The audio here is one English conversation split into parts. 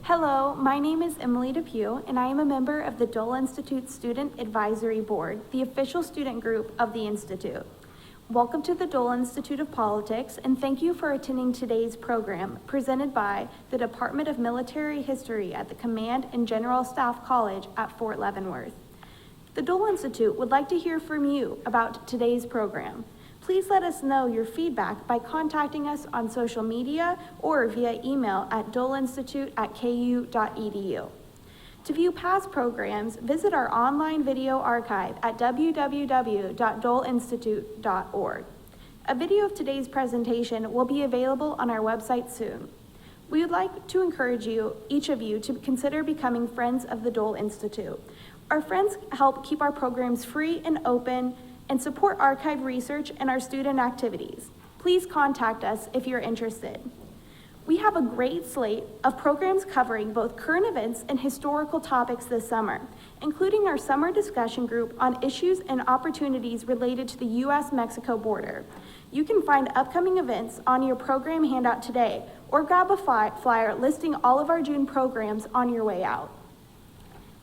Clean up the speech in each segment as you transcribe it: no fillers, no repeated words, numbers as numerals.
Hello, my name is Emily Depew, and I am a member of the Dole Institute Student Advisory Board, the official student group of the Institute. Welcome to the Dole Institute of Politics, and thank you for attending today's program presented by the Department of Military History at the Command and General Staff College at Fort Leavenworth. The Dole Institute would like to hear from you about today's program. Please let us know your feedback by contacting us on social media or via email at doleinstitute@ku.edu. To view past programs, visit our online video archive at www.doleinstitute.org. A video of today's presentation will be available on our website soon. We would like to encourage each of you to consider becoming friends of the Dole Institute. Our friends help keep our programs free and open and support archive research and our student activities. Please contact us if you're interested. We have a great slate of programs covering both current events and historical topics this summer, including our summer discussion group on issues and opportunities related to the U.S.-Mexico border. You can find upcoming events on your program handout today, or grab a flyer listing all of our June programs on your way out.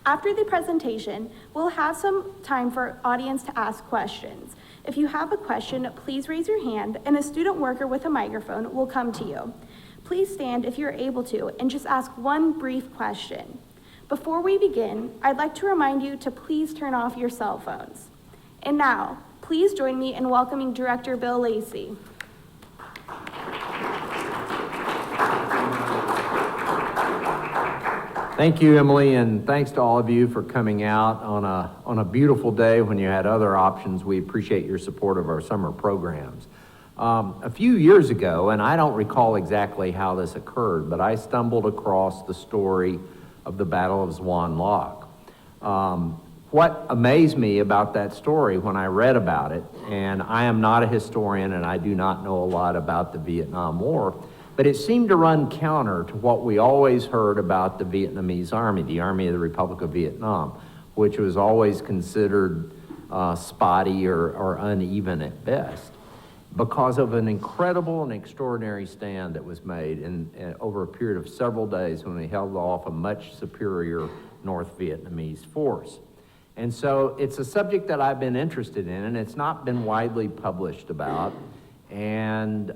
After the presentation, we'll have some time for audience to ask questions. If you have a question, please raise your hand and a student worker with a microphone will come to you. Please stand if you're able to and just ask one brief question. Before we begin, I'd like to remind you to please turn off your cell phones. And now, please join me in welcoming Director Bill Lacey. Thank you, Emily, and thanks to all of you for coming out on a beautiful day when you had other options. We appreciate your support of our summer programs. A few years ago, and I don't recall exactly how this occurred, but I stumbled across the story of the Battle of Xuan Loc. What amazed me about that story when I read about it, and I am not a historian and I do not know a lot about the Vietnam War, but it seemed to run counter to what we always heard about the Vietnamese Army, the Army of the Republic of Vietnam, which was always considered spotty or uneven at best, because of an incredible and extraordinary stand that was made over a period of several days when they held off a much superior North Vietnamese force. And so it's a subject that I've been interested in, and it's not been widely published about. And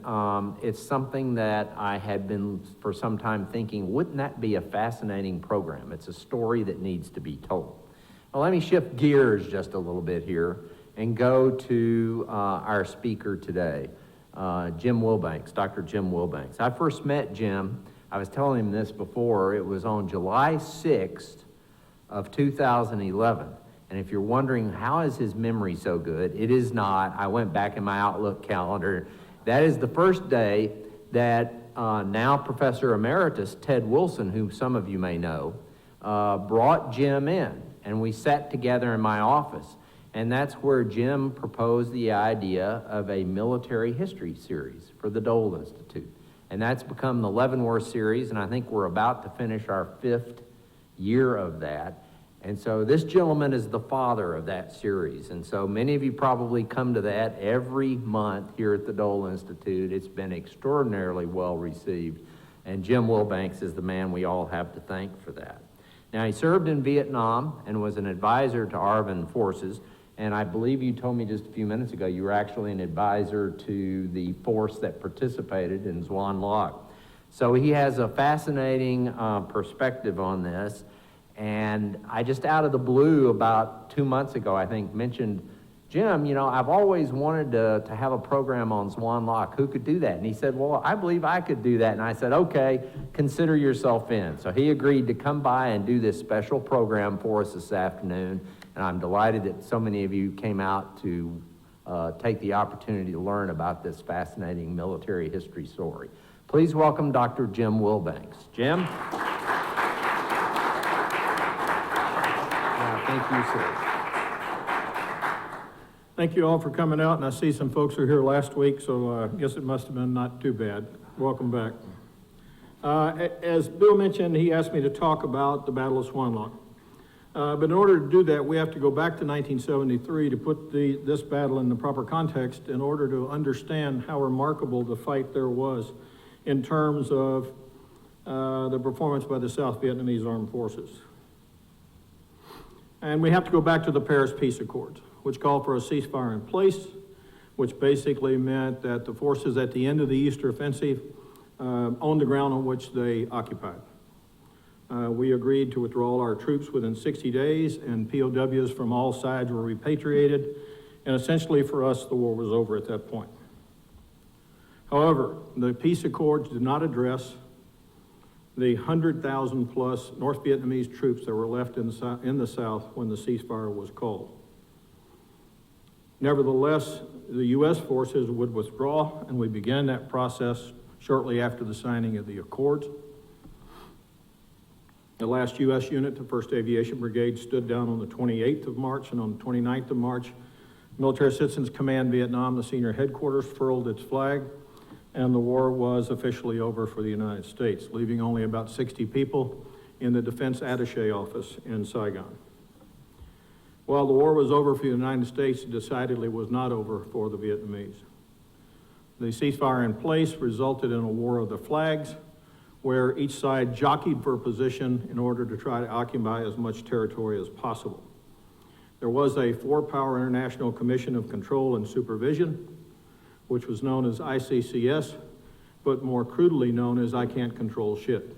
it's something that I had been for some time thinking, wouldn't that be a fascinating program? It's a story that needs to be told. Well, let me shift gears just a little bit here and go to our speaker today, Jim Willbanks, Dr. Jim Willbanks. I first met Jim, I was telling him this before, it was on July 6th of 2011. And if you're wondering, how is his memory so good? It is not. I went back in my Outlook calendar. That is the first day that now Professor Emeritus Ted Wilson, who some of you may know, brought Jim in. And we sat together in my office. And that's where Jim proposed the idea of a military history series for the Dole Institute. And that's become the Leavenworth series, and I think we're about to finish our 5th year of that. And so this gentleman is the father of that series. And so many of you probably come to that every month here at the Dole Institute. It's been extraordinarily well received. And Jim Willbanks is the man we all have to thank for that. Now, he served in Vietnam and was an advisor to ARVN forces. And I believe you told me just a few minutes ago you were actually an advisor to the force that participated in Xuan Loc. So he has a fascinating perspective on this. And I just out of the blue about 2 months ago, I think, mentioned, Jim, you know, I've always wanted to have a program on Xuan Loc. Who could do that? And he said, well, I believe I could do that. And I said, okay, consider yourself in. So he agreed to come by and do this special program for us this afternoon. And I'm delighted that so many of you came out to take the opportunity to learn about this fascinating military history story. Please welcome Dr. Jim Willbanks. Jim? Thank you, sir. Thank you all for coming out, and I see some folks were here last week, so I guess it must have been not too bad. Welcome back. As Bill mentioned, he asked me to talk about the Battle of Xuan Loc. But in order to do that, we have to go back to 1973 to put this battle in the proper context in order to understand how remarkable the fight there was in terms of the performance by the South Vietnamese Armed Forces. And we have to go back to the Paris Peace Accords, which called for a ceasefire in place, which basically meant that the forces at the end of the Eastern Offensive owned the ground on which they occupied. We agreed to withdraw our troops within 60 days, and POWs from all sides were repatriated, and essentially for us, the war was over at that point. However, the peace accords did not address the 100,000 plus North Vietnamese troops that were left in the South when the ceasefire was called. Nevertheless, the U.S. forces would withdraw, and we began that process shortly after the signing of the accords. The last U.S. unit, the 1st Aviation Brigade, stood down on the 28th of March, and on the 29th of March, Military Assistance Command Vietnam, the senior headquarters, furled its flag, and the war was officially over for the United States, leaving only about 60 people in the Defense Attaché office in Saigon. While the war was over for the United States, it decidedly was not over for the Vietnamese. The ceasefire in place resulted in a war of the flags, where each side jockeyed for a position in order to try to occupy as much territory as possible. There was a four-power International Commission of Control and Supervision, which was known as ICCS, but more crudely known as I can't control shit.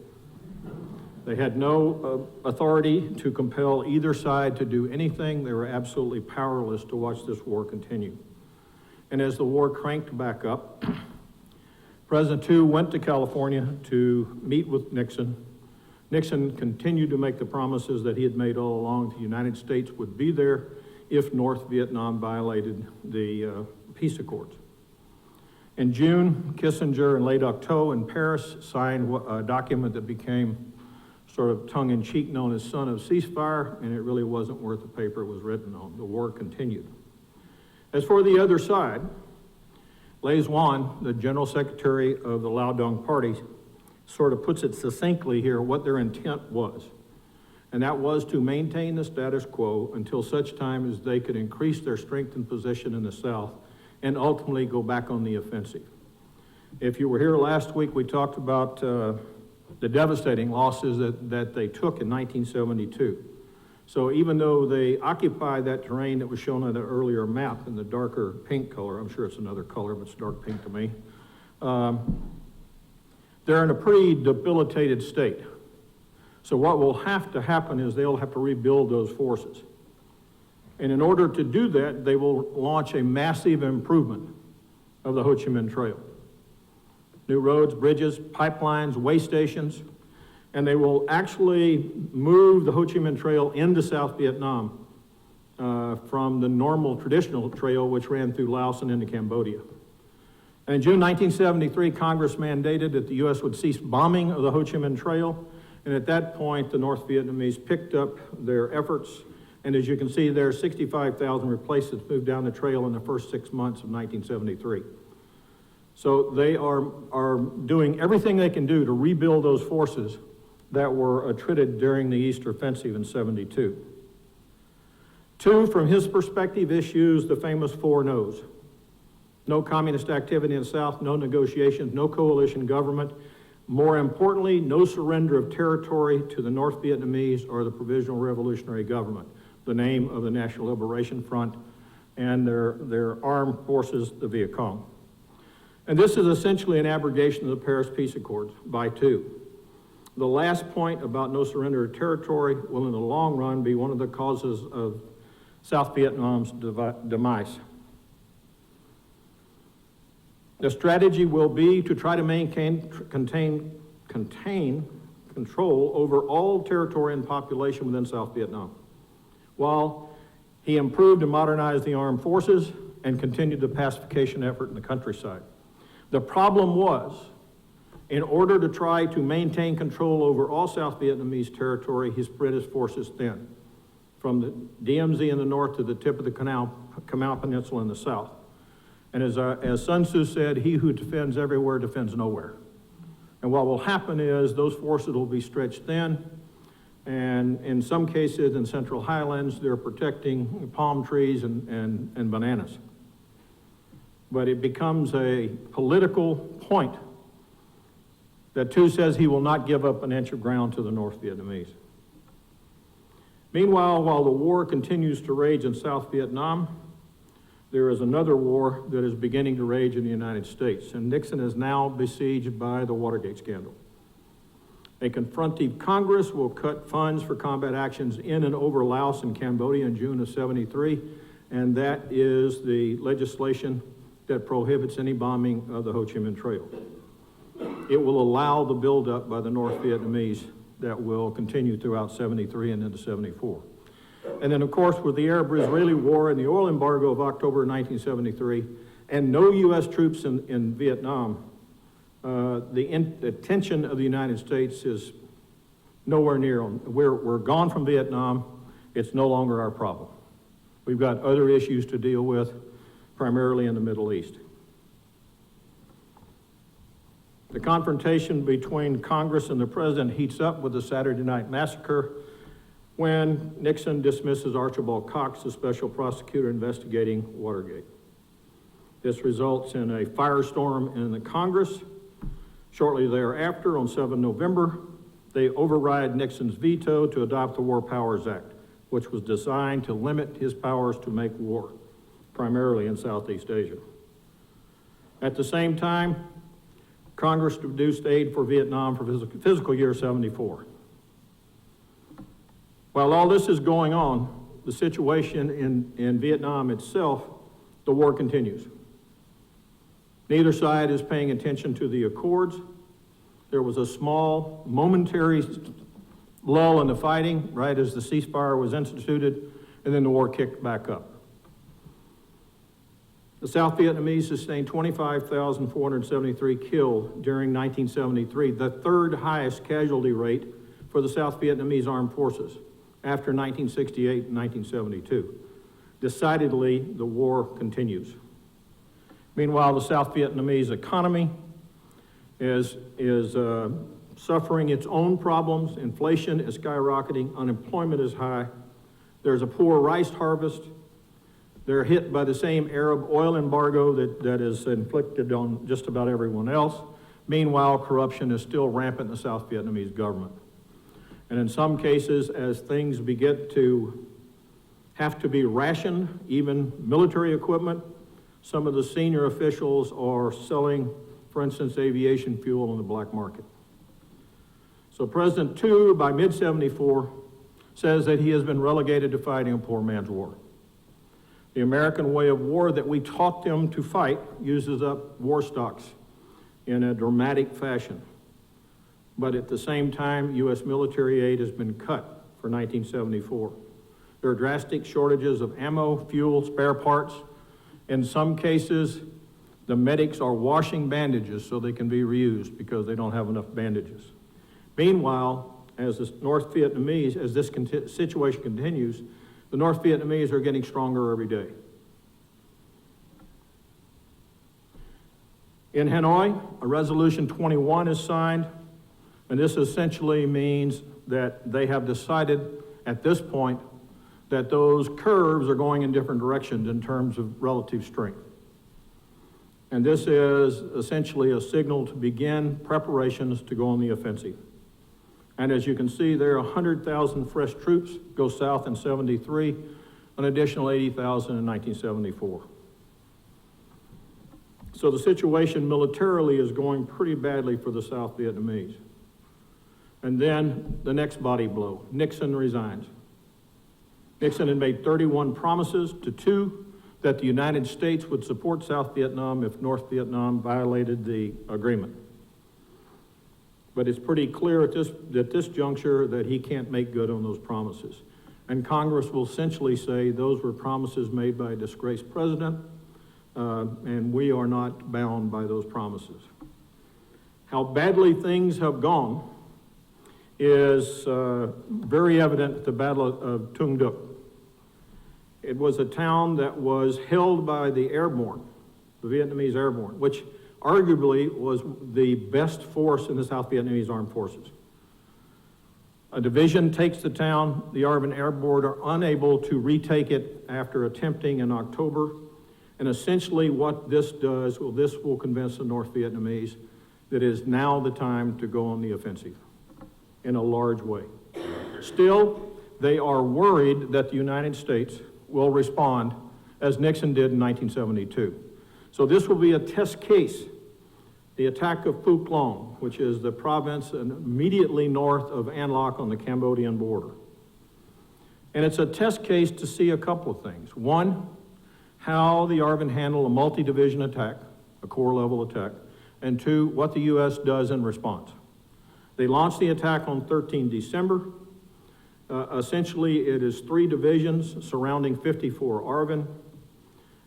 They had no authority to compel either side to do anything. They were absolutely powerless to watch this war continue. And as the war cranked back up, President Tu went to California to meet with Nixon. Nixon continued to make the promises that he had made all along. The United States would be there if North Vietnam violated the peace accords. In June, Kissinger and Le Duc Tho in Paris signed a document that became sort of tongue-in-cheek known as Son of Ceasefire, and it really wasn't worth the paper it was written on. The war continued. As for the other side, Le Duc, the General Secretary of the Lao Dong Party, sort of puts it succinctly here what their intent was. And that was to maintain the status quo until such time as they could increase their strength and position in the South and ultimately go back on the offensive. If you were here last week, we talked about the devastating losses that they took in 1972. So even though they occupied that terrain that was shown on the earlier map in the darker pink color, I'm sure it's another color, but it's dark pink to me, they're in a pretty debilitated state. So what will have to happen is they'll have to rebuild those forces. And in order to do that, they will launch a massive improvement of the Ho Chi Minh Trail. New roads, bridges, pipelines, way stations, and they will actually move the Ho Chi Minh Trail into South Vietnam from the normal traditional trail which ran through Laos and into Cambodia. And in June 1973, Congress mandated that the U.S. would cease bombing of the Ho Chi Minh Trail, and at that point, the North Vietnamese picked up their efforts, and as you can see there, 65,000 replacements moved down the trail in the first 6 months of 1973. So they are doing everything they can do to rebuild those forces that were attrited during the East Offensive in 72. Tu, from his perspective, issues the famous 4 no's. No communist activity in the South, no negotiations, no coalition government. More importantly, no surrender of territory to the North Vietnamese or the Provisional Revolutionary Government, the name of the National Liberation Front and their armed forces, the Viet Cong. And this is essentially an abrogation of the Paris Peace Accords by Tu. The last point about no surrender of territory will in the long run be one of the causes of South Vietnam's demise. The strategy will be to try to contain control over all territory and population within South Vietnam, while he improved and modernized the armed forces and continued the pacification effort in the countryside. The problem was, in order to try to maintain control over all South Vietnamese territory, he spread his forces thin, from the DMZ in the north to the tip of the Canal Peninsula in the south. And as Sun Tzu said, he who defends everywhere defends nowhere. And what will happen is those forces will be stretched thin, and in some cases in Central Highlands, they're protecting palm trees and bananas. But it becomes a political point That two says he will not give up an inch of ground to the North Vietnamese. Meanwhile, while the war continues to rage in South Vietnam, there is another war that is beginning to rage in the United States, and Nixon is now besieged by the Watergate scandal. A confrontive Congress will cut funds for combat actions in and over Laos and Cambodia in June of '73, and that is the legislation that prohibits any bombing of the Ho Chi Minh Trail. It will allow the buildup by the North Vietnamese that will continue throughout '73 and into '74. And then, of course, with the Arab-Israeli War and the oil embargo of October 1973, and no U.S. troops in Vietnam, the attention of the United States is nowhere near on. We're gone from Vietnam. It's no longer our problem. We've got other issues to deal with, primarily in the Middle East. The confrontation between Congress and the President heats up with the Saturday Night Massacre when Nixon dismisses Archibald Cox, the special prosecutor investigating Watergate. This results in a firestorm in the Congress. Shortly thereafter, on 7 November, they override Nixon's veto to adopt the War Powers Act, which was designed to limit his powers to make war, primarily in Southeast Asia. At the same time, Congress reduced aid for Vietnam for fiscal year '74. While all this is going on, the situation in Vietnam itself, the war continues. Neither side is paying attention to the accords. There was a small, momentary lull in the fighting, right as the ceasefire was instituted, and then the war kicked back up. The South Vietnamese sustained 25,473 killed during 1973, the third highest casualty rate for the South Vietnamese Armed Forces after 1968 and 1972. Decidedly, the war continues. Meanwhile, the South Vietnamese economy is suffering its own problems. Inflation is skyrocketing, unemployment is high, there's a poor rice harvest, they're hit by the same Arab oil embargo that is inflicted on just about everyone else. Meanwhile, corruption is still rampant in the South Vietnamese government. And in some cases, as things begin to have to be rationed, even military equipment, some of the senior officials are selling, for instance, aviation fuel on the black market. So President Tu, by mid-'74, says that he has been relegated to fighting a poor man's war. The American way of war that we taught them to fight uses up war stocks in a dramatic fashion. But at the same time, U.S. military aid has been cut for 1974. There are drastic shortages of ammo, fuel, spare parts. In some cases, the medics are washing bandages so they can be reused because they don't have enough bandages. Meanwhile, as this North Vietnamese, as this situation continues, the North Vietnamese are getting stronger every day. In Hanoi, a Resolution 21 is signed, and this essentially means that they have decided at this point that those curves are going in different directions in terms of relative strength. And this is essentially a signal to begin preparations to go on the offensive. And as you can see there, 100,000 fresh troops go south in '73, an additional 80,000 in 1974. So the situation militarily is going pretty badly for the South Vietnamese. And then the next body blow, Nixon resigns. Nixon had made 31 promises to Tu that the United States would support South Vietnam if North Vietnam violated the agreement. But it's pretty clear at this juncture that he can't make good on those promises. And Congress will essentially say those were promises made by a disgraced president, and we are not bound by those promises. How badly things have gone is very evident at the Battle of Xuan Loc. It was a town that was held by the airborne, the Vietnamese airborne, which arguably was the best force in the South Vietnamese Armed Forces. A division takes the town, the Army Airborne are unable to retake it after attempting in October, and essentially what this does, well, this will convince the North Vietnamese that it is now the time to go on the offensive in a large way. Still, they are worried that the United States will respond as Nixon did in 1972. So this will be a test case. The attack of Phu Long, which is the province immediately north of An Loc on the Cambodian border. And it's a test case to see a couple of things. One, how the ARVN handle a multi-division attack, a corps level attack, and two, what the U.S. does in response. They launched the attack on 13 December. Essentially, it is 3 divisions surrounding 54 ARVN.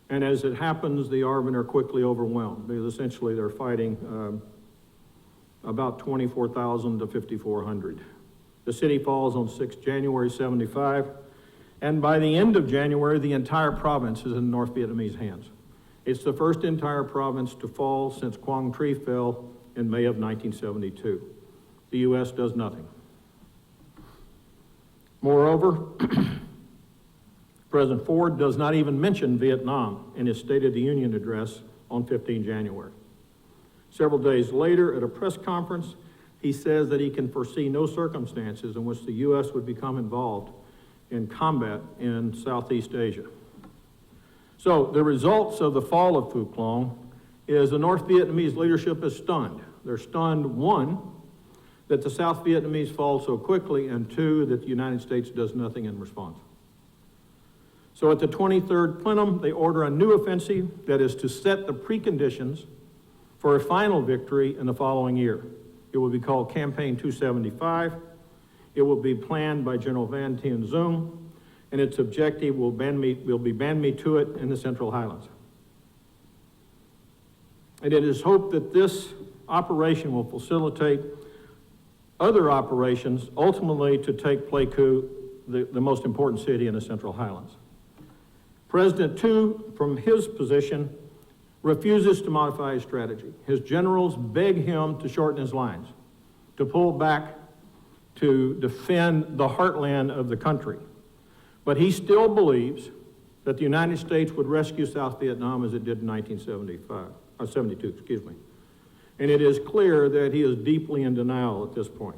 And as it happens, the ARVN are quickly overwhelmed because essentially they're fighting about 24,000 to 5,400. The city falls on 6 January 75, and by the end of January, the entire province is in North Vietnamese hands. It's the first entire province to fall since Quang Tri fell in May of 1972. The U.S. does nothing. Moreover, President Ford does not even mention Vietnam in his State of the Union address on 15 January. Several days later, at a press conference, he says that he can foresee no circumstances in which the U.S. would become involved in combat in Southeast Asia. So the results of the fall of Phu Long is the North Vietnamese leadership is stunned. They're stunned, one, that the South Vietnamese fall so quickly, and two, that the United States does nothing in response. So at the 23rd plenum, they order a new offensive that is to set the preconditions for a final victory in the following year. It will be called Campaign 275. It will be planned by General Van Tien Dung, and its objective will be band me to it in the Central Highlands. And it is hoped that this operation will facilitate other operations, ultimately to take Pleiku, the most important city in the Central Highlands. President Tu, from his position, refuses to modify his strategy. His generals beg him to shorten his lines, to pull back, to defend the heartland of the country. But he still believes that the United States would rescue South Vietnam as it did in 72, excuse me. And it is clear that he is deeply in denial at this point.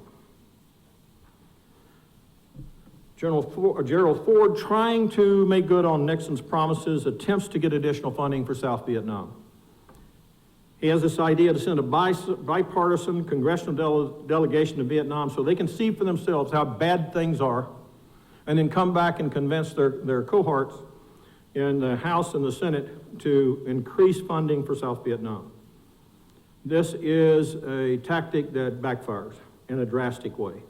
Gerald Ford, trying to make good on Nixon's promises, attempts to get additional funding for South Vietnam. He has this idea to send a bipartisan congressional delegation to Vietnam so they can see for themselves how bad things are, and then come back and convince their cohorts in the House and the Senate to increase funding for South Vietnam. This is a tactic that backfires in a drastic way.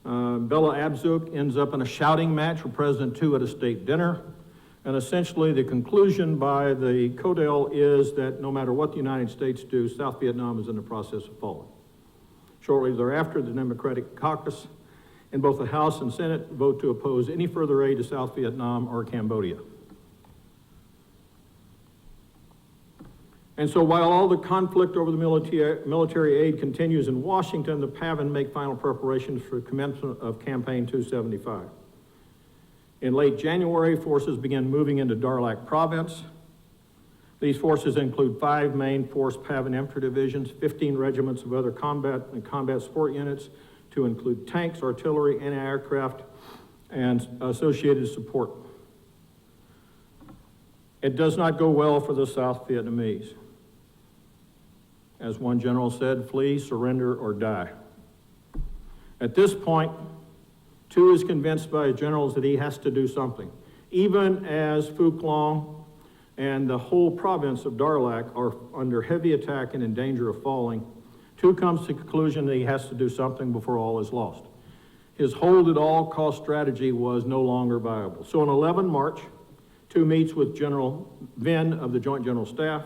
Bella Abzug ends up in a shouting match with President Tu at a state dinner, and essentially the conclusion by the CODEL is that no matter what the United States do, South Vietnam is in the process of falling. Shortly thereafter, the Democratic caucus in both the House and Senate vote to oppose any further aid to South Vietnam or Cambodia. And so while all the conflict over the military aid continues in Washington, the PAVN make final preparations for the commencement of Campaign 275. In late January, forces began moving into Darlac province. These forces include 5 main force PAVN infantry divisions, 15 regiments of other combat and combat support units, to include tanks, artillery, anti-aircraft, and associated support. It does not go well for the South Vietnamese. As one general said, flee, surrender, or die. At this point, Tu is convinced by his generals that he has to do something. Even as Phu Long and the whole province of Darlac are under heavy attack and in danger of falling, Tu comes to the conclusion that he has to do something before all is lost. His hold at all cost strategy was no longer viable. So on 11 March, Tu meets with General Vinh of the Joint General Staff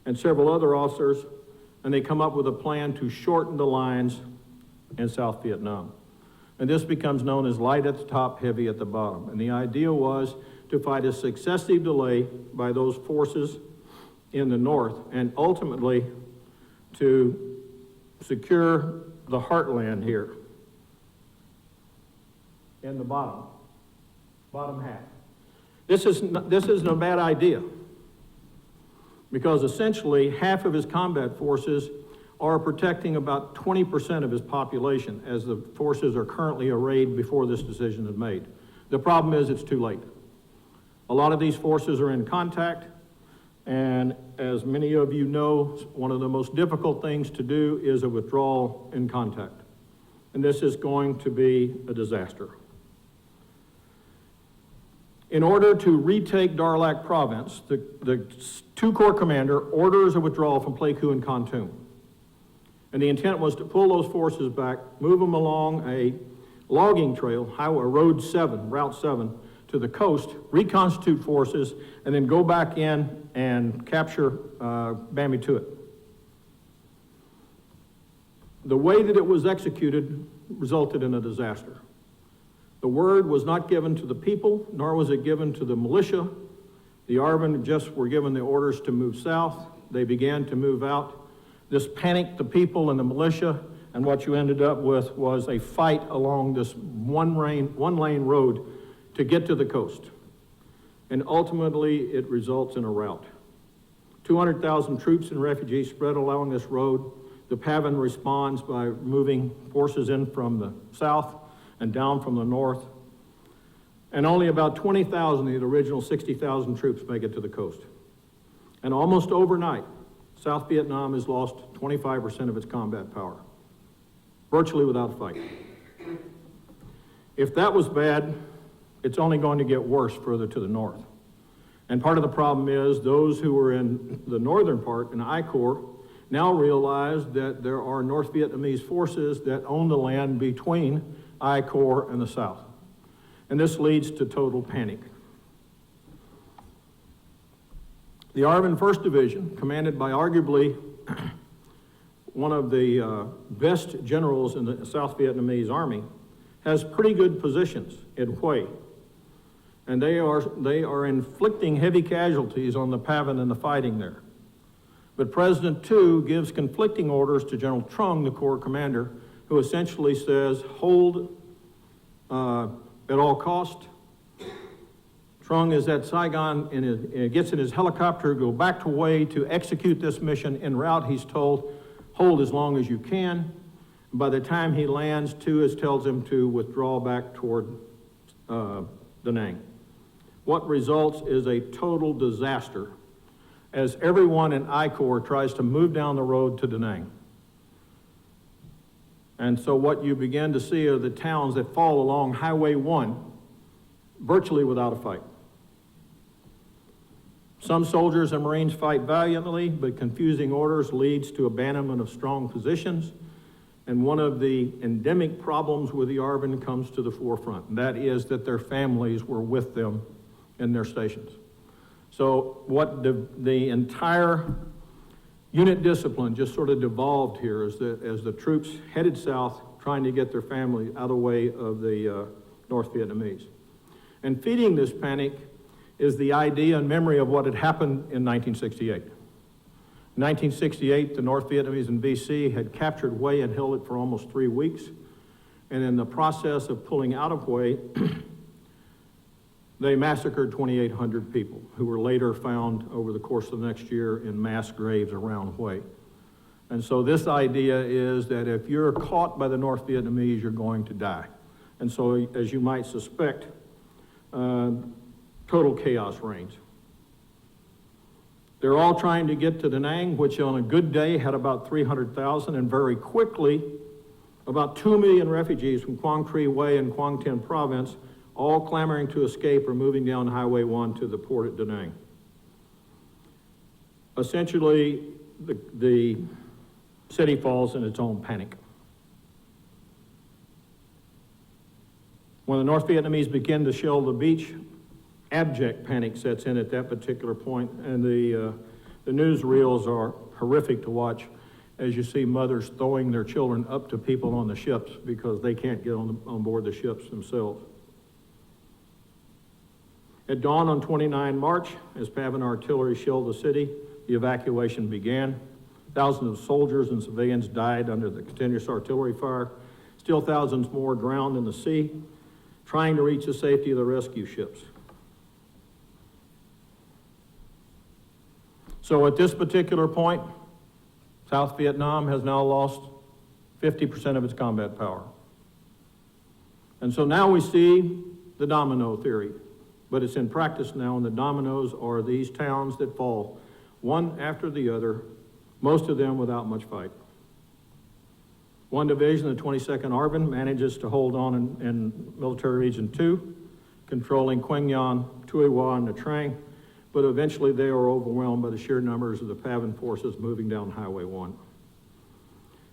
and several other officers, and they come up with a plan to shorten the lines in South Vietnam. And this becomes known as light at the top, heavy at the bottom. And the idea was to fight a successive delay by those forces in the north, and ultimately to secure the heartland here in the bottom half. This is no bad idea, because essentially half of his combat forces are protecting about 20% of his population as the forces are currently arrayed before this decision is made. The problem is it's too late. A lot of these forces are in contact, and as many of you know, one of the most difficult things to do is a withdrawal in contact. And this is going to be a disaster. In order to retake Darlac province, the two corps commander orders a withdrawal from Pleiku and Kontum. And the intent was to pull those forces back, move them along a logging trail, Route 7, to the coast, reconstitute forces, and then go back in and capture Bambi Tuit. The way that it was executed resulted in a disaster. The word was not given to the people, nor was it given to the militia. The ARVN just were given the orders to move south. They began to move out. This panicked the people and the militia, and what you ended up with was a fight along this one-lane road to get to the coast. And ultimately, it results in a rout. 200,000 troops and refugees spread along this road. The PAVN responds by moving forces in from the south and down from the north. And only about 20,000 of the original 60,000 troops make it to the coast. And almost overnight, South Vietnam has lost 25% of its combat power, virtually without a fight. If that was bad, it's only going to get worse further to the north. And part of the problem is those who were in the northern part, in I Corps, now realize that there are North Vietnamese forces that own the land between I Corps and the south. And this leads to total panic. The ARVN 1st Division, commanded by arguably one of the best generals in the South Vietnamese Army, has pretty good positions in Hue. And they are inflicting heavy casualties on the PAVN and the fighting there. But President Tu gives conflicting orders to General Trung, the Corps commander, who essentially says, hold at all cost. Trung is at Saigon and gets in his helicopter, go back to Hue to execute this mission. En route, he's told, hold as long as you can. By the time he lands, Tu tells him to withdraw back toward Da Nang. What results is a total disaster as everyone in I Corps tries to move down the road to Da Nang. And so what you begin to see are the towns that fall along Highway 1 virtually without a fight. Some soldiers and Marines fight valiantly, but confusing orders leads to abandonment of strong positions. And one of the endemic problems with the ARVN comes to the forefront, and that is that their families were with them in their stations. So what the entire unit discipline just sort of devolved here as the troops headed south, trying to get their family out of the way of the North Vietnamese. And feeding this panic is the idea and memory of what had happened in 1968. In 1968, the North Vietnamese in VC had captured Hue and held it for almost 3 weeks. And in the process of pulling out of Hue, they massacred 2,800 people who were later found over the course of the next year in mass graves around Hue. And so this idea is that if you're caught by the North Vietnamese, you're going to die. And so, as you might suspect, total chaos reigns. They're all trying to get to Da Nang, which on a good day had about 300,000, and very quickly, about 2 million refugees from Quang Tri, Hue, and Quang Tin province, all clamoring to escape or moving down Highway 1 to the port at Da Nang. Essentially, the city falls in its own panic. When the North Vietnamese begin to shell the beach, abject panic sets in at that particular point, and the newsreels are horrific to watch as you see mothers throwing their children up to people on the ships because they can't get on board the ships themselves. At dawn on 29 March, as PAVN artillery shelled the city, the evacuation began. Thousands of soldiers and civilians died under the continuous artillery fire. Still thousands more drowned in the sea, trying to reach the safety of the rescue ships. So at this particular point, South Vietnam has now lost 50% of its combat power. And so now we see the domino theory, but it's in practice now, and the dominoes are these towns that fall, one after the other, most of them without much fight. One division, the 22nd ARVN, manages to hold on in Military Region 2, controlling Quang Nhân, Tuy Hoa, and Nha Trang, but eventually they are overwhelmed by the sheer numbers of the PAVN forces moving down Highway 1.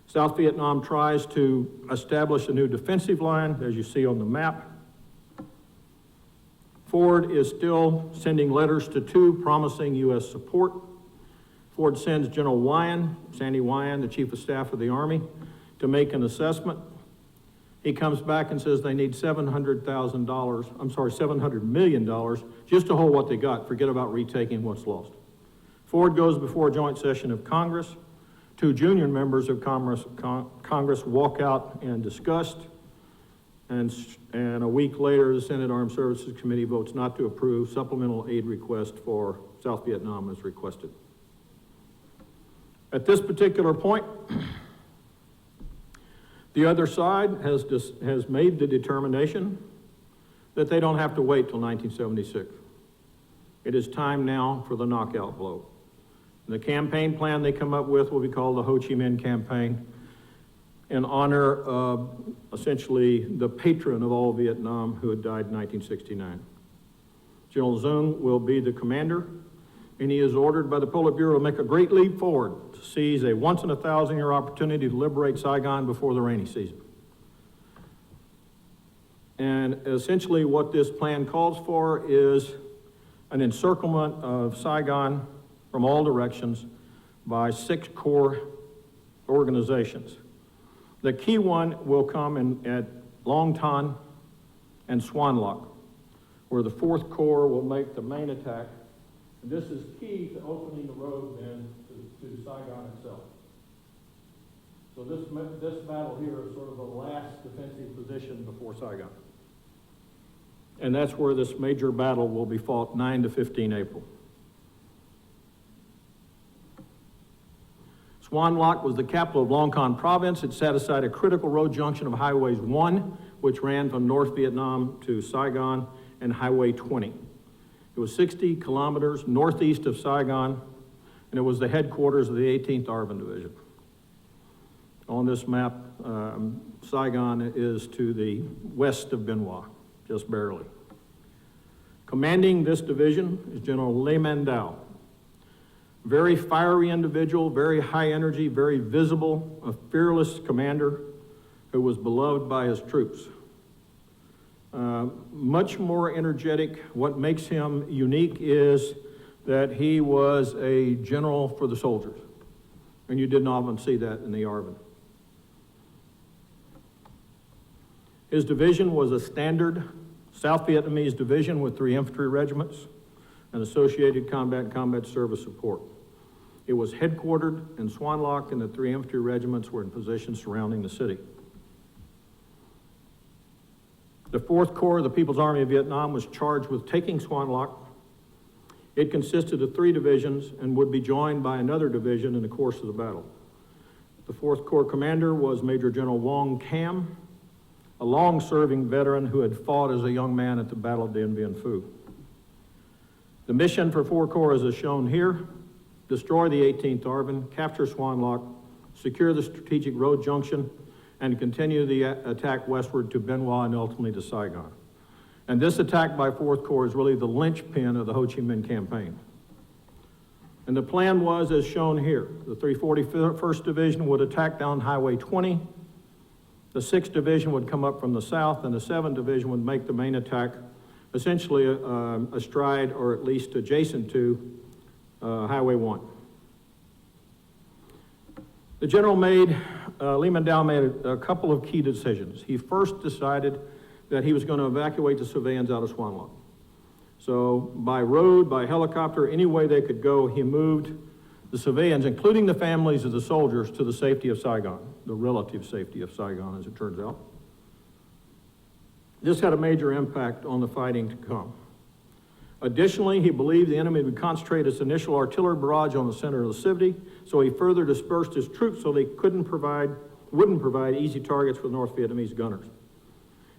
South Vietnam tries to establish a new defensive line, as you see on the map. Ford is still sending letters to two promising U.S. support. Ford sends General Wyan, Sandy Wyan, the Chief of Staff of the Army, to make an assessment. He comes back and says they need $700 million just to hold what they got. Forget about retaking what's lost. Ford goes before a joint session of Congress. Two junior members of Congress walk out in disgust, and a week later, the Senate Armed Services Committee votes not to approve supplemental aid request for South Vietnam as requested. At this particular point, the other side has made the determination that they don't have to wait till 1976. It is time now for the knockout blow. The campaign plan they come up with will be called the Ho Chi Minh Campaign, in honor of essentially the patron of all Vietnam who had died in 1969. General Zung will be the commander, and he is ordered by the Politburo to make a great leap forward to seize a once-in-a-thousand-year opportunity to liberate Saigon before the rainy season. And essentially what this plan calls for is an encirclement of Saigon from all directions by 6 core organizations. The key one will come at Long Tan and Xuan Loc, where the 4th Corps will make the main attack. And this is key to opening the road then to Saigon itself. So this battle here is sort of the last defensive position before Saigon. And that's where this major battle will be fought 9 to 15 April. Xuan Loc was the capital of Long Con province. It sat aside a critical road junction of Highways 1, which ran from North Vietnam to Saigon, and Highway 20. It was 60 kilometers northeast of Saigon, and it was the headquarters of the 18th ARVN Division. On this map, Saigon is to the west of Bien Hoa, just barely. Commanding this division is General Le Man Dao. Very fiery individual, very high energy, very visible, a fearless commander who was beloved by his troops. Much more energetic. What makes him unique is that he was a general for the soldiers, and you didn't often see that in the ARVN. His division was a standard South Vietnamese division with 3 infantry regiments and associated combat and combat service support. It was headquartered in Xuan Loc, and the 3 infantry regiments were in positions surrounding the city. The 4th Corps of the People's Army of Vietnam was charged with taking Xuan Loc. It consisted of 3 divisions and would be joined by another division in the course of the battle. The 4th Corps commander was Major General Wong Cam, a long-serving veteran who had fought as a young man at the Battle of Dien Bien Phu. The mission for 4 Corps is as shown here: destroy the 18th ARVN, capture Xuan Loc, secure the strategic road junction, and continue the attack westward to Bien Hoa and ultimately to Saigon. And this attack by 4th Corps is really the linchpin of the Ho Chi Minh Campaign. And the plan was as shown here. The 341st Division would attack down Highway 20. The 6th Division would come up from the south, and the 7th Division would make the main attack essentially astride or at least adjacent to Highway 1. The general Le Man Dao made a couple of key decisions. He first decided that he was going to evacuate the civilians out of Xuan Loc. So by road, by helicopter, any way they could go, he moved the civilians, including the families of the soldiers, to the safety of Saigon, the relative safety of Saigon, as it turns out. This had a major impact on the fighting to come. Additionally, he believed the enemy would concentrate its initial artillery barrage on the center of the city, so he further dispersed his troops so they wouldn't provide easy targets for the North Vietnamese gunners.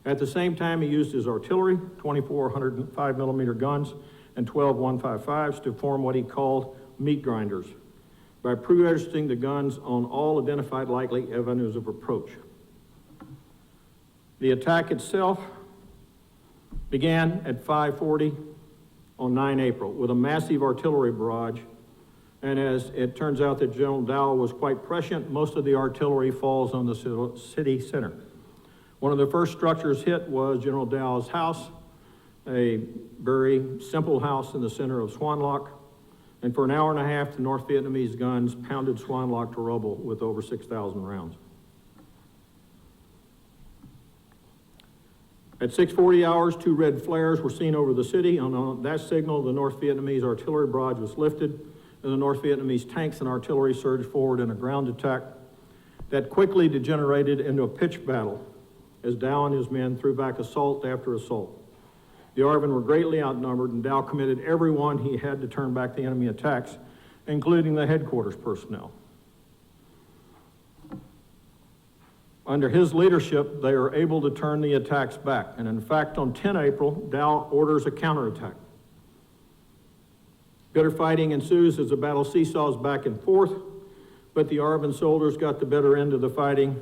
At the same time, he used his artillery, 24 105 millimeter guns and 12 155s, to form what he called meat grinders, by pre-registering the guns on all identified likely avenues of approach. The attack itself began at 5:40 on 9 April with a massive artillery barrage, and as it turns out that General Dole was quite prescient, most of the artillery falls on the city center. One of the first structures hit was General Dole's house, a very simple house in the center of Xuan Loc, and for an hour and a half, the North Vietnamese guns pounded Xuan Loc to rubble with over 6,000 rounds. At 6:40 hours, 2 red flares were seen over the city. On that signal, the North Vietnamese artillery barrage was lifted, and the North Vietnamese tanks and artillery surged forward in a ground attack that quickly degenerated into a pitched battle as Dow and his men threw back assault after assault. The ARVN were greatly outnumbered, and Dow committed everyone he had to turn back the enemy attacks, including the headquarters personnel. Under his leadership, they are able to turn the attacks back, and in fact, on 10 April, Dow orders a counterattack. Bitter fighting ensues as the battle seesaws back and forth, but the ARVN soldiers got the better end of the fighting,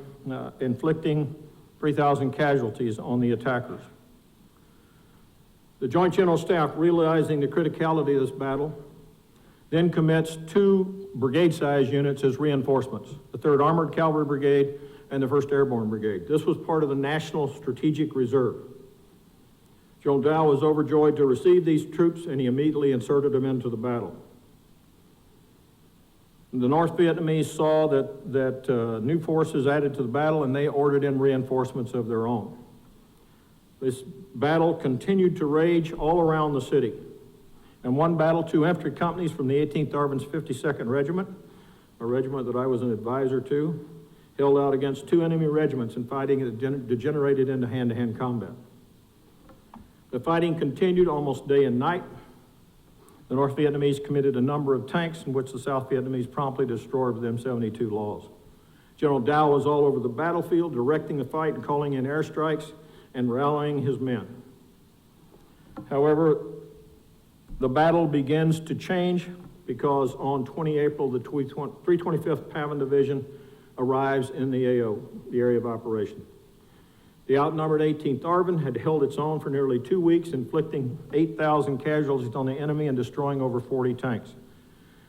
inflicting 3,000 casualties on the attackers. The Joint General Staff, realizing the criticality of this battle, then commits 2 brigade-sized units as reinforcements, the 3rd Armored Cavalry Brigade and the 1st Airborne Brigade. This was part of the National Strategic Reserve. General Dow was overjoyed to receive these troops, and he immediately inserted them into the battle. The North Vietnamese saw that new forces added to the battle, and they ordered in reinforcements of their own. This battle continued to rage all around the city. In one battle, 2 infantry companies from the 18th ARVN's 52nd Regiment, a regiment that I was an advisor to, held out against 2 enemy regiments in fighting that degenerated into hand-to-hand combat. The fighting continued almost day and night. The North Vietnamese committed a number of tanks in which the South Vietnamese promptly destroyed with M72 laws. General Dow was all over the battlefield, directing the fight and calling in airstrikes and rallying his men. However, the battle begins to change because on 20 April, the 325th Pavan Division arrives in the AO, the area of operation. The outnumbered 18th ARVN had held its own for nearly 2 weeks, inflicting 8,000 casualties on the enemy and destroying over 40 tanks.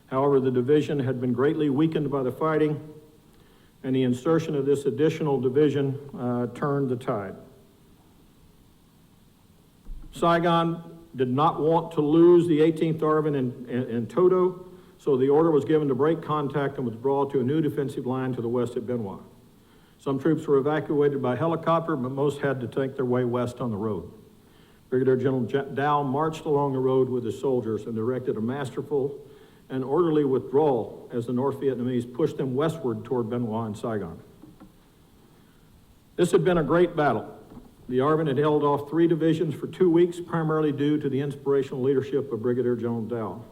However, the division had been greatly weakened by the fighting, and the insertion of this additional division turned the tide. Saigon did not want to lose the 18th ARVN in toto, so the order was given to break contact and withdraw to a new defensive line to the west at Bien Hoa. Some troops were evacuated by helicopter, but most had to take their way west on the road. Brigadier General Dow marched along the road with his soldiers and directed a masterful and orderly withdrawal as the North Vietnamese pushed them westward toward Bien Hoa and Saigon. This had been a great battle. The ARVN had held off 3 divisions for 2 weeks, primarily due to the inspirational leadership of Brigadier General Dow.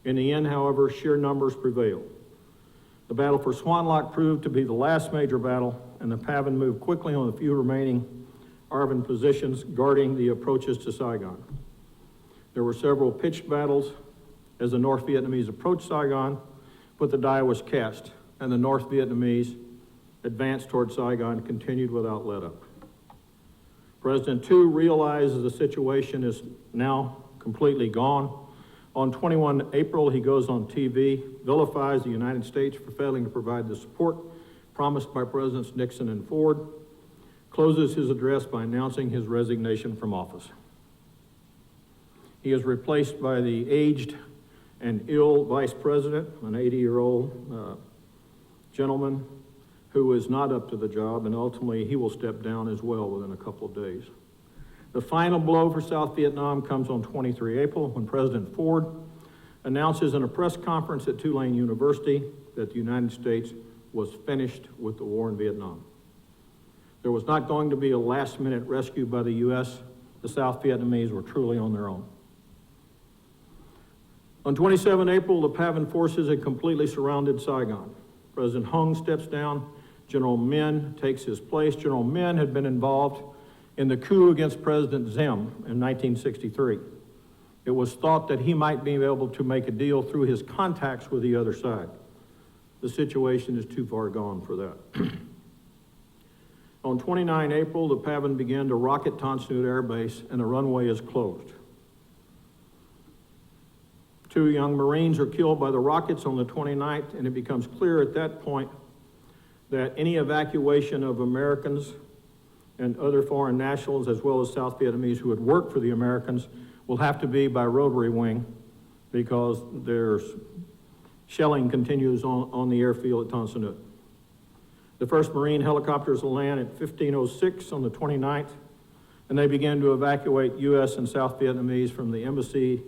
In the end, however, sheer numbers prevailed. The battle for Xuan Loc proved to be the last major battle, and the Pavan moved quickly on the few remaining ARVN positions guarding the approaches to Saigon. There were several pitched battles as the North Vietnamese approached Saigon, but the die was cast, and the North Vietnamese advanced toward Saigon and continued without let-up. President Tu realizes the situation is now completely gone. On 21 April, he goes on TV, vilifies the United States for failing to provide the support promised by Presidents Nixon and Ford, closes his address by announcing his resignation from office. He is replaced by the aged and ill vice president, an 80-year-old gentleman who is not up to the job, and ultimately he will step down as well within a couple of days. The final blow for South Vietnam comes on 23 April when President Ford announces in a press conference at Tulane University that the United States was finished with the war in Vietnam. There was not going to be a last-minute rescue by the U.S. The South Vietnamese were truly on their own. On 27 April, the PAVN forces had completely surrounded Saigon. President Hung steps down. General Min takes his place. General Min had been involved in the coup against President Zim in 1963. It was thought that he might be able to make a deal through his contacts with the other side. The situation is too far gone for that. On 29 April, the PAVN began to rocket Tan Son Nhut Air Base, and the runway is closed. 2 young Marines are killed by the rockets on the 29th, and it becomes clear at that point that any evacuation of Americans and other foreign nationals, as well as South Vietnamese who had worked for the Americans, will have to be by rotary wing because there's shelling continues on the airfield at Tan Son Nhut. The first Marine helicopters will land at 15:06 on the 29th, and they began to evacuate U.S. and South Vietnamese from the embassy,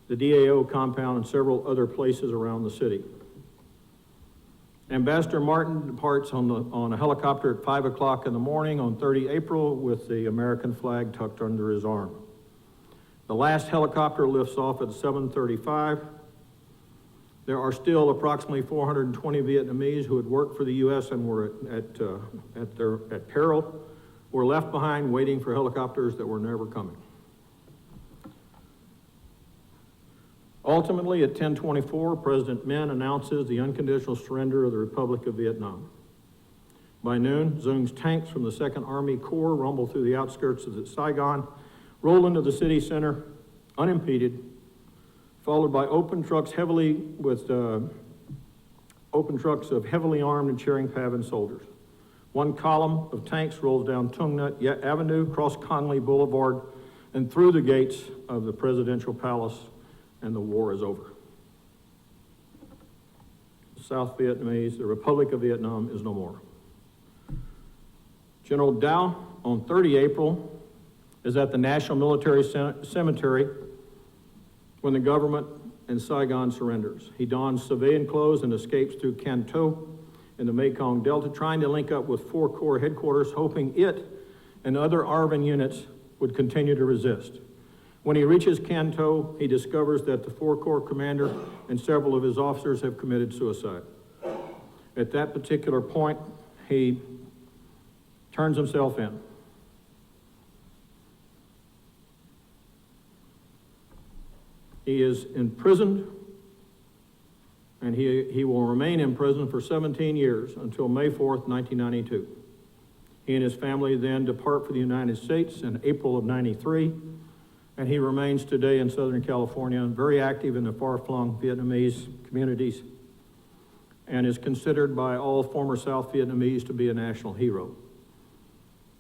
the DAO compound, and several other places around the city. Ambassador Martin departs on a helicopter at 5 o'clock in the morning on 30 April with the American flag tucked under his arm. The last helicopter lifts off at 7:35. There are still approximately 420 Vietnamese who had worked for the U.S. and were at peril, were left behind waiting for helicopters that were never coming. Ultimately, at 10:24, President Min announces the unconditional surrender of the Republic of Vietnam. By noon, Dung's tanks from the 2nd Army Corps rumble through the outskirts of Saigon, roll into the city center unimpeded, followed by open trucks of heavily armed and cheering PAVN soldiers. One column of tanks rolls down Tung Nhat Avenue, across Conley Boulevard, and through the gates of the presidential palace, and the war is over. South Vietnamese, the Republic of Vietnam, is no more. General Dow, on 30 April, is at the National Military Cemetery when the government in Saigon surrenders. He dons civilian clothes and escapes through Can Tho in the Mekong Delta, trying to link up with 4 Corps headquarters, hoping it and other ARVN units would continue to resist. When he reaches Can Tho, he discovers that the 4 Corps commander and several of his officers have committed suicide. At that particular point, he turns himself in. He is imprisoned, and he will remain in prison for 17 years until May 4th, 1992. He and his family then depart for the United States in April of '93, and he remains today in Southern California and very active in the far-flung Vietnamese communities and is considered by all former South Vietnamese to be a national hero.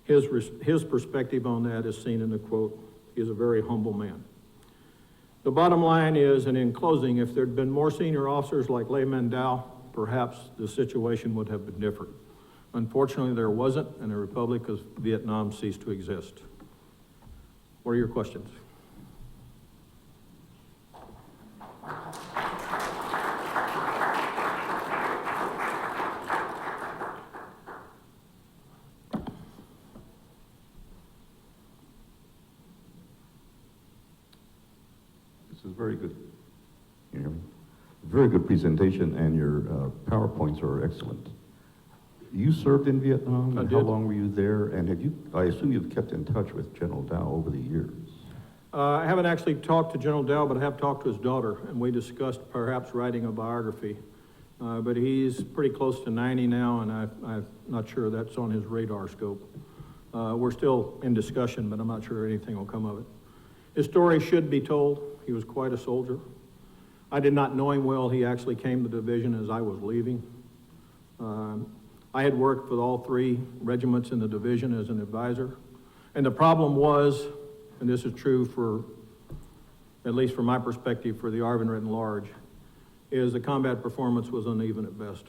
His perspective on that is seen in the quote, "He is a very humble man." The bottom line is, and in closing, if there'd been more senior officers like Le Man Dow, perhaps the situation would have been different. Unfortunately, there wasn't, and the Republic of Vietnam ceased to exist. What are your questions? This is very good. Can you hear me? Very good presentation, and your PowerPoints are excellent. You served in Vietnam? I and did. How long were you there? And have you, I assume you've kept in touch with General Dow over the years? I haven't actually talked to General Dow, but I have talked to his daughter, and we discussed perhaps writing a biography. But he's pretty close to 90 now, and I'm not sure that's on his radar scope. We're still in discussion, but I'm not sure anything will come of it. His story should be told. He was quite a soldier. I did not know him well. He actually came to the division as I was leaving. I had worked with all 3 regiments in the division as an advisor. And the problem was, and this is true for, at least from my perspective, for the ARVN writ large, is the combat performance was uneven at best.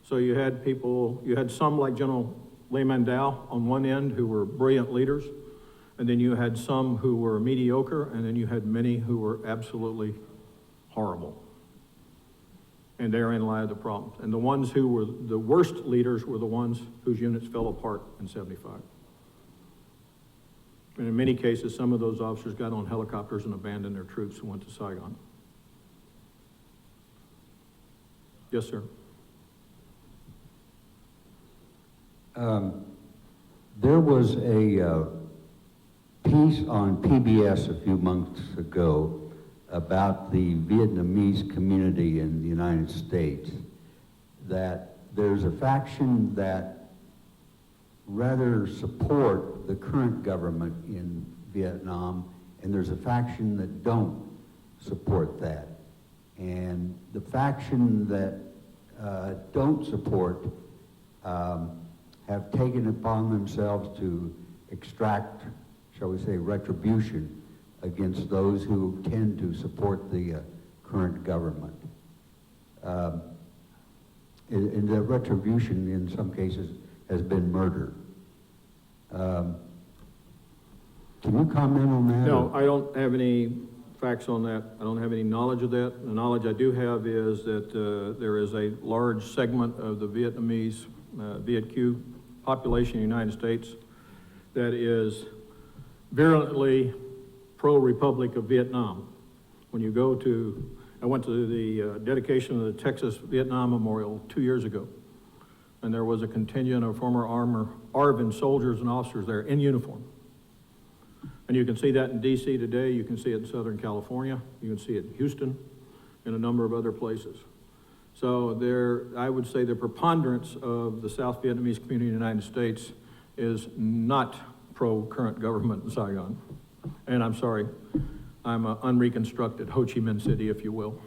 So you had people, you had some like General Le Man Dow on one end who were brilliant leaders, and then you had some who were mediocre, and then you had many who were absolutely horrible. And therein lie the problems. And the ones who were the worst leaders were the ones whose units fell apart in '75. And in many cases, some of those officers got on helicopters and abandoned their troops and went to Saigon. Yes, sir. There was a piece on PBS a few months ago about the Vietnamese community in the United States, that there's a faction that rather support the current government in Vietnam, and there's a faction that don't support that. And the faction that don't support have taken upon themselves to extract, shall we say, retribution against those who tend to support the current government. And the retribution in some cases has been murder. Can you comment on that? No, I don't have any facts on that. I don't have any knowledge of that. The knowledge I do have is that there is a large segment of the Vietnamese, Viet Q population in the United States that is virulently pro-Republic of Vietnam. When you go to, I went to the dedication of the Texas Vietnam Memorial 2 years ago, and there was a contingent of former ARVN soldiers and officers there in uniform. And you can see that in DC today, you can see it in Southern California, you can see it in Houston, and a number of other places. So there, I would say the preponderance of the South Vietnamese community in the United States is not pro-current government in Saigon. And I'm sorry, I'm an unreconstructed Ho Chi Minh City, if you will.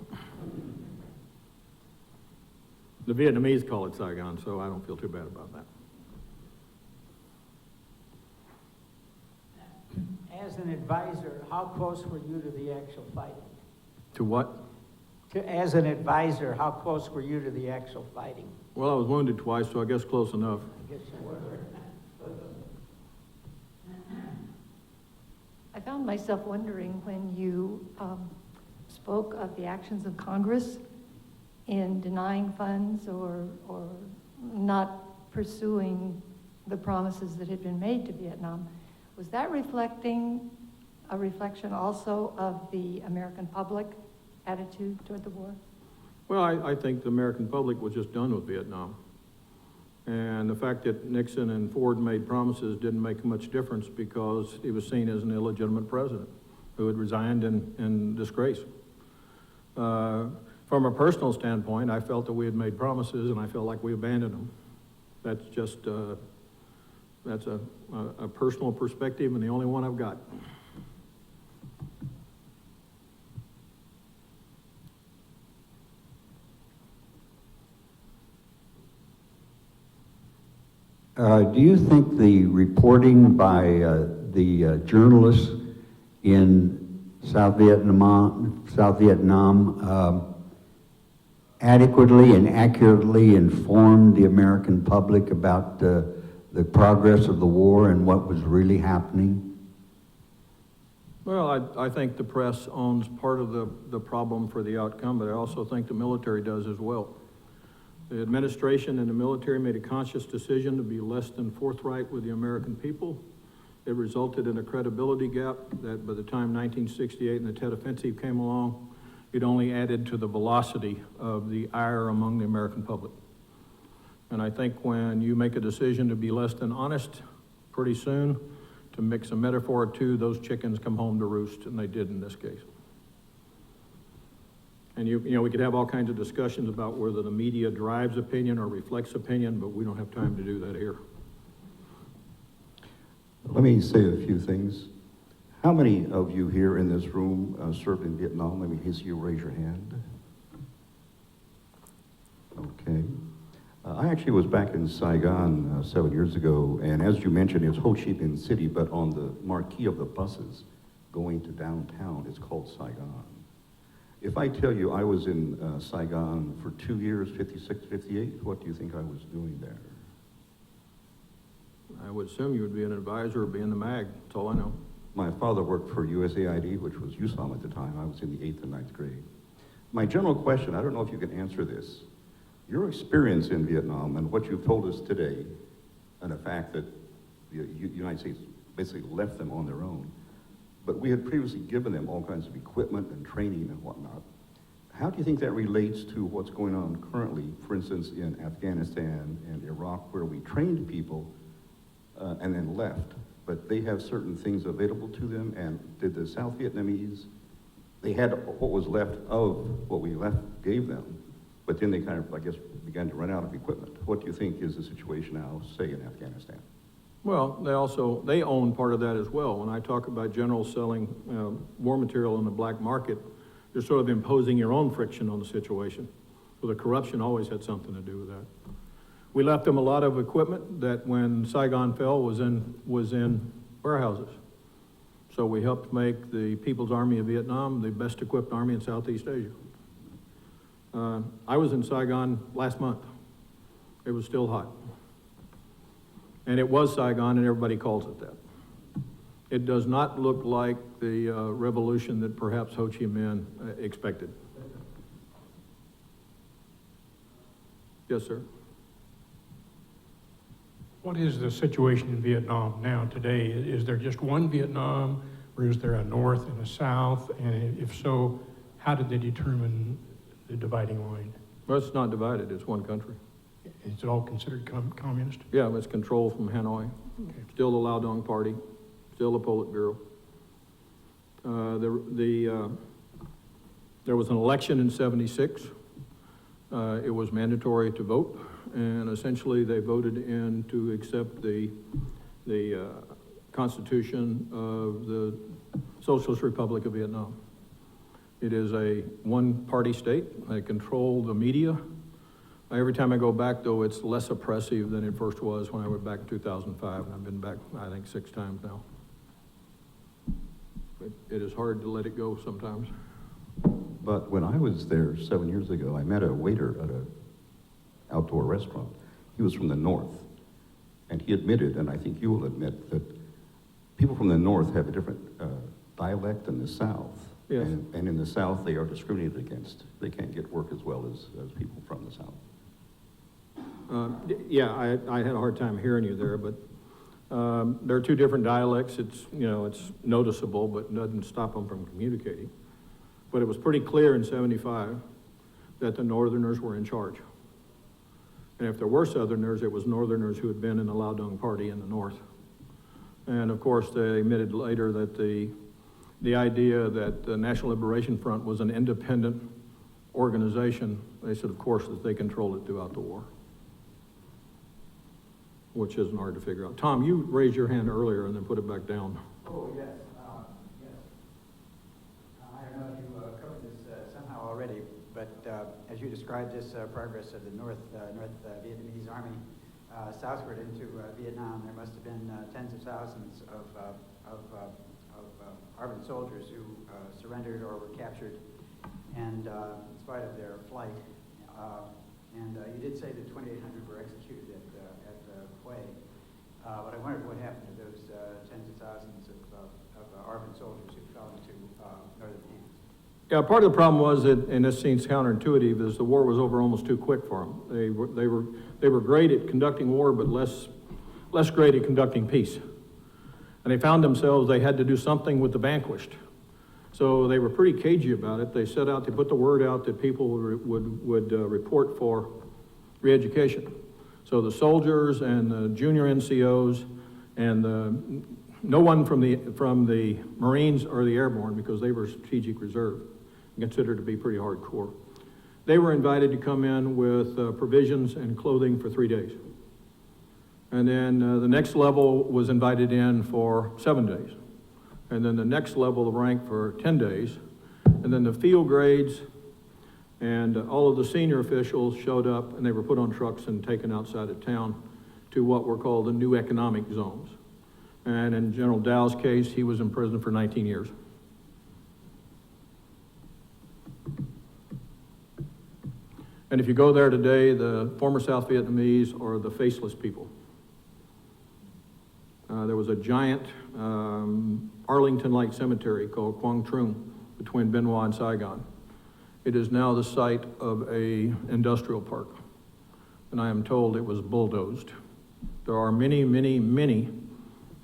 The Vietnamese call it Saigon, so I don't feel too bad about that. As an advisor, how close were you to the actual fighting? To what? As an advisor, how close were you to the actual fighting? Well, I was wounded twice, so I guess close enough. I guess you were. I found myself wondering when you spoke of the actions of Congress in denying funds or not pursuing the promises that had been made to Vietnam. Was that reflection also of the American public attitude toward the war? Well, I think the American public was just done with Vietnam. And the fact that Nixon and Ford made promises didn't make much difference because he was seen as an illegitimate president who had resigned in disgrace. From a personal standpoint, I felt that we had made promises and I felt like we abandoned them. That's just, that's a personal perspective and the only one I've got. Do you think the reporting by the journalists in South Vietnam adequately and accurately informed the American public about the progress of the war and what was really happening? Well, I think the press owns part of the problem for the outcome, but I also think the military does as well. The administration and the military made a conscious decision to be less than forthright with the American people. It resulted in a credibility gap that by the time 1968 and the Tet Offensive came along, it only added to the velocity of the ire among the American public. And I think when you make a decision to be less than honest, pretty soon, to mix a metaphor or two, those chickens come home to roost, and they did in this case. And you know, we could have all kinds of discussions about whether the media drives opinion or reflects opinion, but we don't have time to do that here. Let me say a few things. How many of you here in this room served in Vietnam? Let me see you raise your hand. Okay. I actually was back in Saigon 7 years ago, and as you mentioned, it's Ho Chi Minh City, but on the marquee of the buses going to downtown, it's called Saigon. If I tell you I was in Saigon for 2 years, 56, 58, what do you think I was doing there? I would assume you would be an advisor or be in the MAG, that's all I know. My father worked for USAID, which was USOM at the time. I was in the 8th and 9th grade. My general question, I don't know if you can answer this. Your experience in Vietnam and what you've told us today, and the fact that the United States basically left them on their own, but we had previously given them all kinds of equipment and training and whatnot. How do you think that relates to what's going on currently, for instance, in Afghanistan and Iraq, where we trained people and then left, but they have certain things available to them, and did the South Vietnamese, they had what was left of what we gave them, but then they kind of, I guess, began to run out of equipment. What do you think is the situation now, say, in Afghanistan? Well, they own part of that as well. When I talk about generals selling war material on the black market, you're sort of imposing your own friction on the situation. So the corruption always had something to do with that. We left them a lot of equipment that when Saigon fell was in warehouses. So we helped make the People's Army of Vietnam the best equipped army in Southeast Asia. I was in Saigon last month. It was still hot. And it was Saigon, and everybody calls it that. It does not look like the revolution that perhaps Ho Chi Minh expected. Yes, sir. What is the situation in Vietnam now today? Is there just one Vietnam, or is there a North and a South? And if so, how did they determine the dividing line? Well, it's not divided, it's one country. Is it all considered communist? Yeah, it's controlled from Hanoi. Okay. Still the Lao Dong Party, still the Politburo. There was an election in '76. It was mandatory to vote, and essentially they voted in to accept the Constitution of the Socialist Republic of Vietnam. It is a one-party state. They control the media. Every time I go back, though, it's less oppressive than it first was when I went back in 2005, and I've been back, I think, 6 times now. It is hard to let it go sometimes. But when I was there 7 years ago, I met a waiter at an outdoor restaurant. He was from the North, and he admitted, and I think you will admit, that people from the North have a different dialect than the South. Yes. And in the South, they are discriminated against. They can't get work as well as people from the South. Yeah, I had a hard time hearing you there, but there are 2 different dialects. It's noticeable, but doesn't stop them from communicating. But it was pretty clear in '75 that the Northerners were in charge. And if there were Southerners, it was Northerners who had been in the Lao Dong Party in the North. And of course, they admitted later that the idea that the National Liberation Front was an independent organization, they said, of course, that they controlled it throughout the war, which isn't hard to figure out. Tom, you raised your hand earlier and then put it back down. Oh, yes, yes. I don't know if you covered this somehow already, but as you described this progress of the North Vietnamese Army southward into Vietnam, there must have been tens of thousands of armed soldiers who surrendered or were captured, and in spite of their flight. And you did say that 2,800 were executed at Hue, but I wondered what happened to those tens of thousands of armed soldiers who fell into northern hands. Yeah, part of the problem was that, and this seems counterintuitive, is the war was over almost too quick for them. They were great at conducting war, but less great at conducting peace. And they found themselves, they had to do something with the vanquished. So they were pretty cagey about it. They set out, they put the word out that people would report for re-education. So the soldiers and the junior NCOs and no one from the Marines or the Airborne, because they were strategic reserve, considered to be pretty hardcore. They were invited to come in with provisions and clothing for 3 days. And then the next level was invited in for 7 days. And then the next level of rank for 10 days. And then the field grades and all of the senior officials showed up, and they were put on trucks and taken outside of town to what were called the new economic zones. And in General Dow's case, he was in prison for 19 years. And if you go there today, the former South Vietnamese are the faceless people. There was a giant Arlington-like cemetery called Quang Trung between Bien Hoa and Saigon. It is now the site of an industrial park, and I am told it was bulldozed. There are many, many, many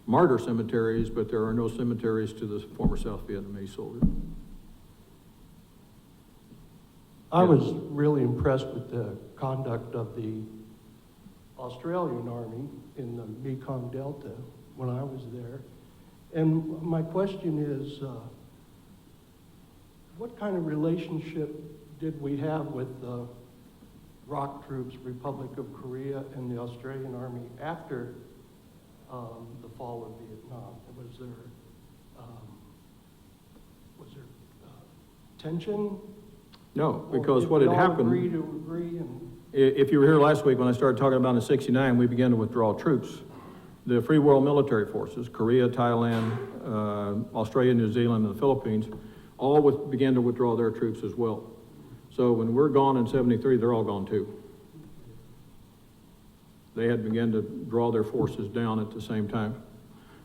martyr cemeteries, but there are no cemeteries to the former South Vietnamese soldiers. I was really impressed with the conduct of the Australian Army in the Mekong Delta when I was there. And my question is, what kind of relationship did we have with the ROC troops, Republic of Korea, and the Australian Army after the fall of Vietnam? Was there tension? No, Or because did what we had all happened. agree to agree and If you were here last week when I started talking about in '69, we began to withdraw troops. The Free World Military Forces, Korea, Thailand, Australia, New Zealand, and the Philippines, all began to withdraw their troops as well. So when we're gone in '73, they're all gone too. They had begun to draw their forces down at the same time.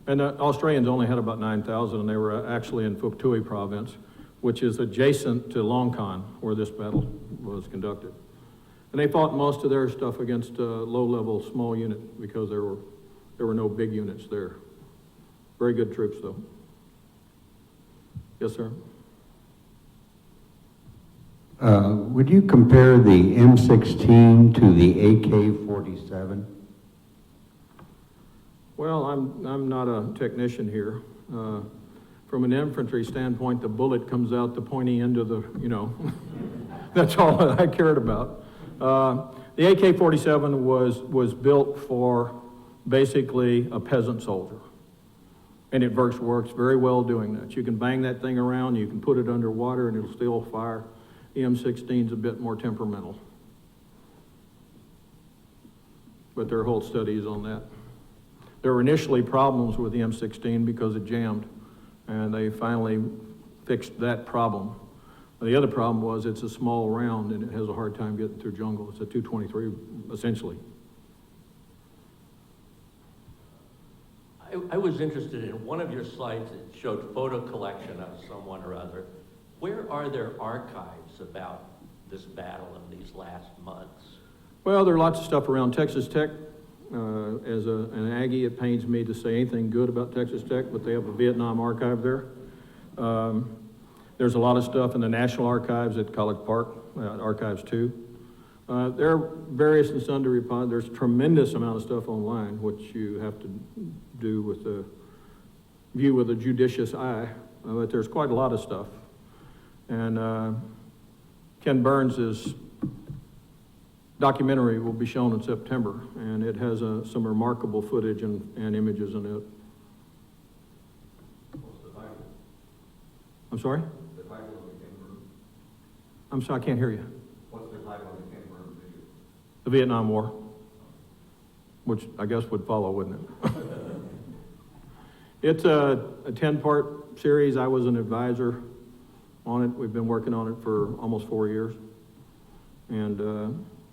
And the Australians only had about 9,000, and they were actually in Phuoc Tuy province, which is adjacent to Long Con, where this battle was conducted. And they fought most of their stuff against a low-level small unit because there were no big units there. Very good troops, though. Yes, sir? Would you compare the M16 to the AK-47? Well, I'm not a technician here. From an infantry standpoint, the bullet comes out the pointy end of the, that's all that I cared about. The AK-47 was built for basically a peasant soldier. And it works very well doing that. You can bang that thing around, you can put it underwater, and it'll still fire. The M16's a bit more temperamental. But there are whole studies on that. There were initially problems with the M16 because it jammed, and they finally fixed that problem. The other problem was it's a small round and it has a hard time getting through jungle. It's a 223, essentially. I was interested in one of your slides that showed photo collection of someone or other. Where are there archives about this battle in these last months? Well, there are lots of stuff around Texas Tech. As an Aggie, it pains me to say anything good about Texas Tech, but they have a Vietnam archive there. There's a lot of stuff in the National Archives at College Park, Archives 2. There are various and sundry there's a tremendous amount of stuff online, which you have to do with the view with a judicious eye, but there's quite a lot of stuff. And Ken Burns' documentary will be shown in September, and it has some remarkable footage and images in it. What's the title? I'm sorry? The title of the Ken Burns? I'm sorry, I can't hear you. What's the title of the Ken Burns video? The Vietnam War, which I guess would follow, wouldn't it? It's a 10-part series. I was an advisor on it. We've been working on it for almost 4 years. And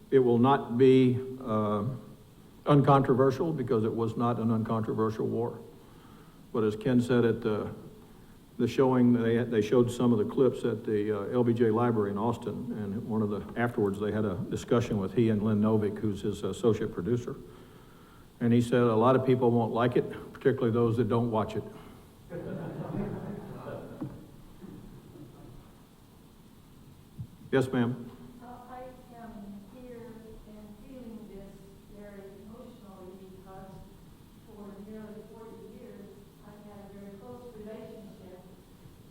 it will not be uncontroversial because it was not an uncontroversial war. But as Ken said at the showing, they showed some of the clips at the LBJ Library in Austin, and afterwards they had a discussion with he and Lynn Novick, who's his associate producer. And he said a lot of people won't like it, particularly those that don't watch it. Yes, ma'am. I am here and feeling this very emotionally because for nearly 40 years I've had a very close relationship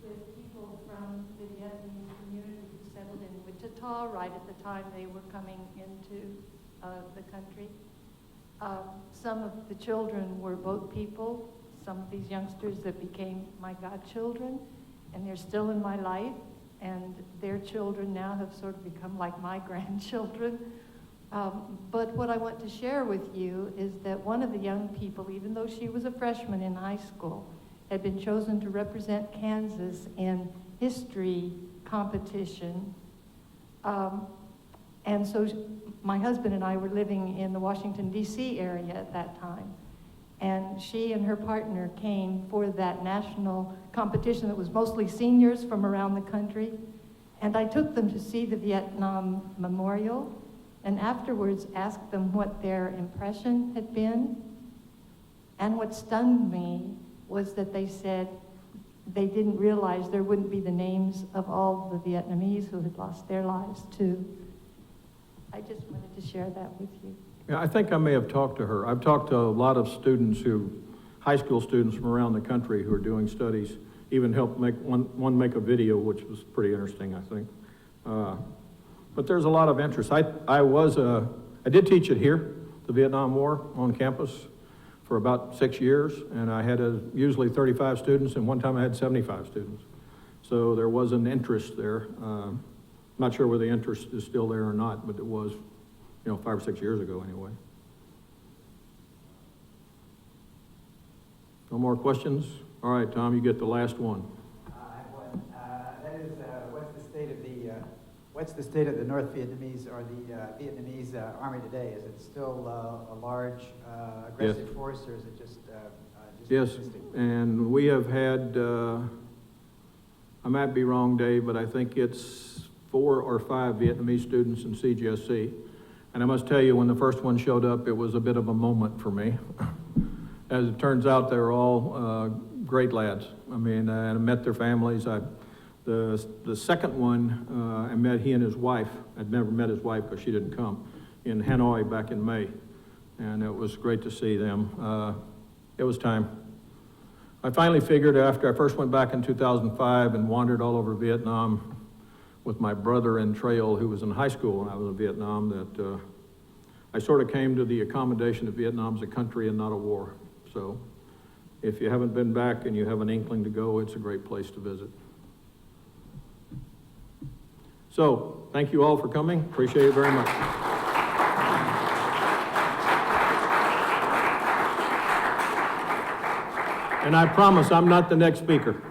with people from the Vietnamese community who settled in Wichita right at the time they were coming into the country. Some of the children were boat people, some of these youngsters that became my godchildren, and they're still in my life. And their children now have sort of become like my grandchildren. But what I want to share with you is that one of the young people, even though she was a freshman in high school, had been chosen to represent Kansas in history competition. And so my husband and I were living in the Washington, D.C. area at that time. And she and her partner came for that national competition that was mostly seniors from around the country. And I took them to see the Vietnam Memorial, and afterwards asked them what their impression had been. And what stunned me was that they said, they didn't realize there wouldn't be the names of all the Vietnamese who had lost their lives too. I just wanted to share that with you. Yeah, I think I may have talked to her. I've talked to a lot of students high school students from around the country who are doing studies, even helped make one make a video, which was pretty interesting, I think. But there's a lot of interest. I did teach it here, the Vietnam War, on campus for about 6 years, and I had usually 35 students, and one time I had 75 students. So there was an interest there. Not sure whether the interest is still there or not, but it was, 5 or 6 years ago anyway. No more questions? All right, Tom, you get the last one. I have one. That is, what's the state of the North Vietnamese or the Vietnamese army today? Is it still a large aggressive force, or is it just Yes, existing? and we have had, I might be wrong, Dave, but I think it's 4 or 5 Vietnamese students in CGSC. And I must tell you, when the first one showed up, it was a bit of a moment for me. As it turns out, they were all great lads. I mean, I met their families. The second one, I met he and his wife. I'd never met his wife because she didn't come, in Hanoi back in May. And it was great to see them. It was time. I finally figured after I first went back in 2005 and wandered all over Vietnam with my brother in Trail, who was in high school when I was in Vietnam, that I sort of came to the accommodation that Vietnam's a country and not a war. So if you haven't been back and you have an inkling to go, it's a great place to visit. So, thank you all for coming. Appreciate it very much. And I promise I'm not the next speaker.